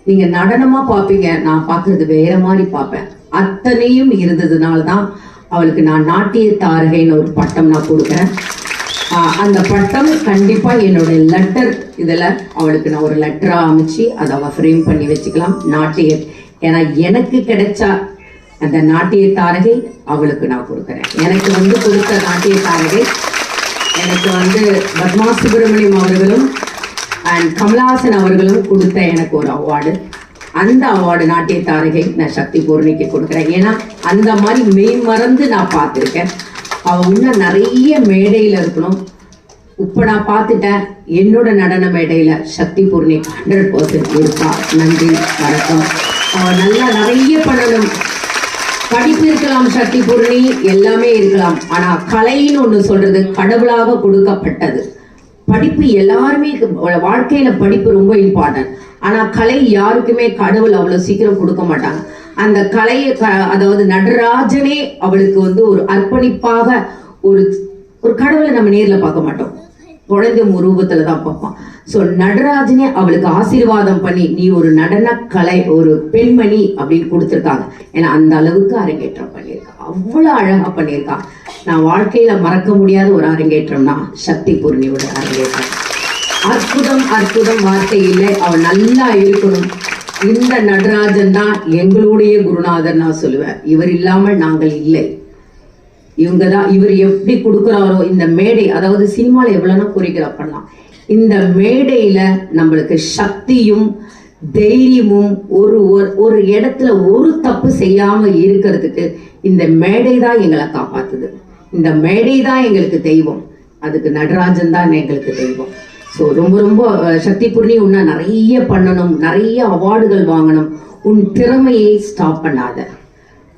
நீங்க நடனமா பாப்பீங்க, நான் பாக்குறது வேற மாதிரி பார்ப்பேன். அத்தனையும் இருந்ததுனாலதான் அவளுக்கு நான் நாட்டிய தாரகைன்னு ஒரு பட்டம் நான் கொடுக்குறேன். அந்த பட்டம் கண்டிப்பா என்னோட லெட்டர் இதுல அவளுக்கு நான் ஒரு லெட்டரா அமைச்சு அதை அவ ஃப்ரேம் பண்ணி வச்சுக்கலாம். நாட்டிய, ஏன்னா எனக்கு கிடைச்சா அந்த நாட்டிய தாரகை அவளுக்கு நான் கொடுக்குறேன். எனக்கு கொடுத்த நாட்டிய தாரகை எனக்கு பத்மா சுப்பிரமணியம் அவர்களும் அண்ட் கமலஹாசன் அவர்களும் கொடுத்த எனக்கு ஒரு அவார்டு. அந்த அவார்டு நாட்டிய தாரகை நான் சக்தி பூர்ணிக்கு கொடுக்குறேன். ஏன்னா அந்த மாதிரி மெய் மறந்து நான் பார்த்துருக்கேன். அவள் இன்னும் நிறைய மேடையில் இருக்கணும். இப்போ நான் பார்த்துட்டேன், என்னோட நடன மேடையில் சக்தி பூர்ணி 100% இருப்பா. நன்றி, வணக்கம். அவள் நல்லா நிறைய பண்ணணும். படிப்பு இருக்கலாம், சக்தி பூர்ணி எல்லாமே இருக்கலாம். ஆனால் கலைன்னு ஒன்று சொல்றது கடவுளாக கொடுக்கப்பட்டது. படிப்பு எல்லாருமே வாழ்க்கையில படிப்பு ரொம்ப இம்பார்ட்டன்ட். ஆனா கலை யாருக்குமே கடவுள் அவ்வளவு சீக்கிரம் கொடுக்க மாட்டாங்க. அந்த கலையை அதாவது நடராஜனே அவளுக்கு ஒரு அர்ப்பணிப்பாக ஒரு கடவுளை நம்ம நேர்ல பார்க்க மாட்டோம், குழந்தை ரூபத்துலதான் பார்ப்போம். சோ நடராஜனே அவளுக்கு ஆசீர்வாதம் பண்ணி நீ ஒரு நடன கலை ஒரு பெண்மணி அப்படின்னு கொடுத்துருக்காங்க. ஏன்னா அந்த அளவுக்கு அரங்கேற்றம் பண்ணியிருக்கா, அவ்வளவு அழகா பண்ணியிருக்கா. நான் வாழ்க்கையில மறக்க முடியாத ஒரு அரங்கேற்றம்னா சக்தி பூர்ணியோட அரங்கேற்றம். அற்புதம் அற்புதம், வார்த்தை இல்லை. அவள் நல்லா இருக்கணும். இந்த நடராஜன் தான் எங்களுடைய குருநாதர் நான் சொல்லுவேன். இவர் இல்லாமல் நாங்கள் இல்லை. இவங்கதான், இவர் எப்படி கொடுக்குறாரோ இந்த மேடை, அதாவது சினிமால எவ்வளவுனா கோரியோகிராஃப் பண்ணலாம். இந்த மேடையில நம்மளுக்கு சக்தியும் தைரியமும் ஒரு இடத்துல ஒரு தப்பு செய்யாம இருக்கிறதுக்கு இந்த மேடை தான் எங்களை காப்பாத்துது. இந்த மேடை தான் எங்களுக்கு தெய்வம். அதுக்கு நடராஜன் தான் எங்களுக்கு தெய்வம். ஸோ ரொம்ப ரொம்ப சக்தி பூர்ணி, உன்னை நிறைய பண்ணணும், நிறைய அவார்டுகள் வாங்கணும். உன் திறமையை ஸ்டாப் பண்ணாத.